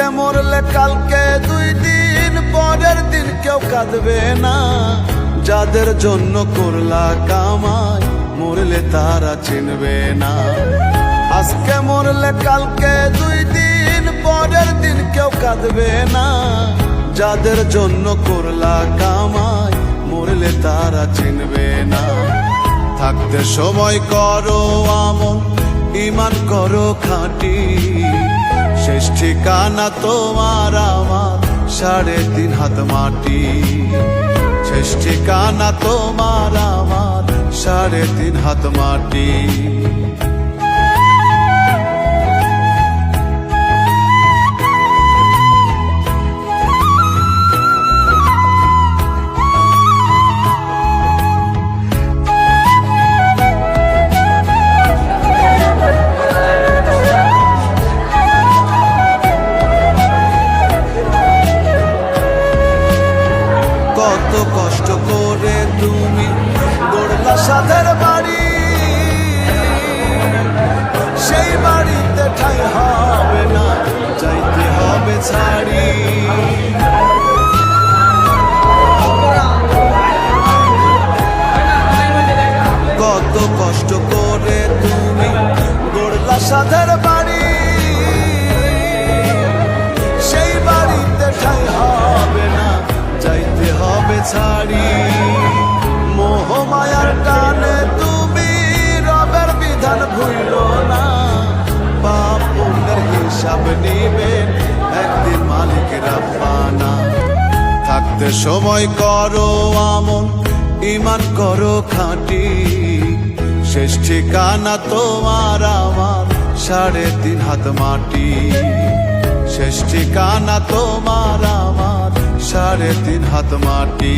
আজকে মরলে কালকে 2 দিন পরের দিন কেউ কাঁদবে না। যাদের জন্য করলা কামাই মরলে তারা চিনবে না। আজকে মরলে কালকে 2 দিন পরের দিন কেউ কাঁদবে না। যাদের জন্য করলা কামাই মরলে তারা চিনবে না। থাকতে সময় করো আমল, ঈমান করো খাঁটি। শেষ ঠিকানা তোমার আমার 3.5 হাত মাটি। শেষ ঠিকানা তোমার আমার 3.5 হাত মাটি। কত কষ্ট করে তুমি গড়লা সাধের বাড়ি, সেই বাড়িতে ঠাঁই হবে না, যাইতে হবে ছাড়ি। কত কষ্ট করে তুমি গড়লা সাধের বাড়ি, সেই বাড়িতে ঠাঁই হবে না, যাইতে হবে ছাড়ি। মোহ মায়ার টানে তুমি রবের বিধান ভুইলো না। পাপ পুণ্যের হিসাব নিবেন একদিন মালিক রাব্বানা। থাকতে সময় করো আমল, ঈমান করো খাঁটি। শেষ ঠিকানা তোমার আমার 3.5 হাত মাটি। শেষ ঠিকানা তোমার আমার 3.5 হাত মাটি।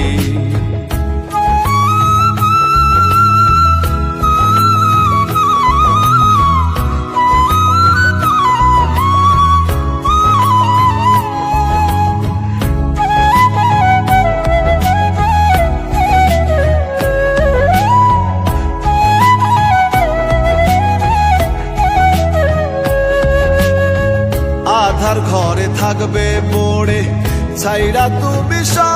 আধার ঘরে থাকবে পড়ে ছাইরা তুমি সব,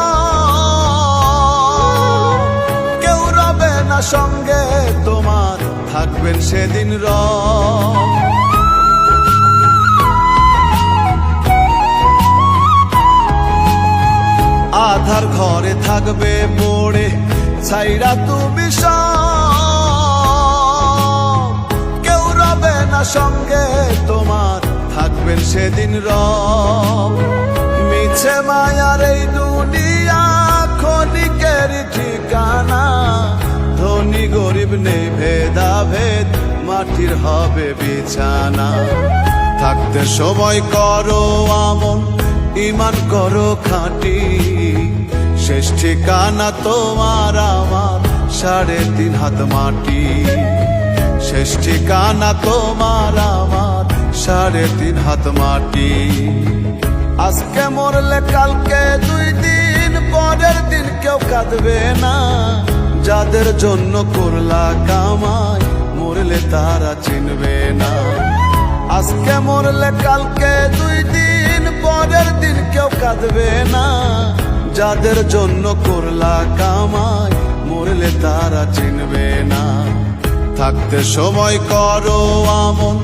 কেউ রবে না সঙ্গে তোমার, থাকবেন সেদিন রব। আধার ঘরে থাকবে পড়ে ছাইরা তুমি সব, কেউ রবে না সঙ্গে তোমার, থাকবেন সেদিন রব। মিছে মায়ার এই দুনিয়া ক্ষণিকের ঠিকানা। ধনী গরিব নেই ভেদাভেদ, মাটির হবে বিছানা। থাকতে সময় করো আমল, ঈমান করো খাঁটি। শেষ ঠিকানা তোমার আমার 3.5 হাত মাটি। শেষ ঠিকানা তোমার আমার 3.5 হাত মাটি। আজকে মরলে কালকে 2 দিন পরের দিন কেউ কাঁদবে না। যাদের জন্য করলা কামাই মরলে তারা চিনবে না। আজকে মরলে কালকে 2 দিন পরের দিন কেউ কাঁদবে না। যাদের জন্য করলা কামাই মরলে তারা চিনবে না। থাকতে সময় করো আমল,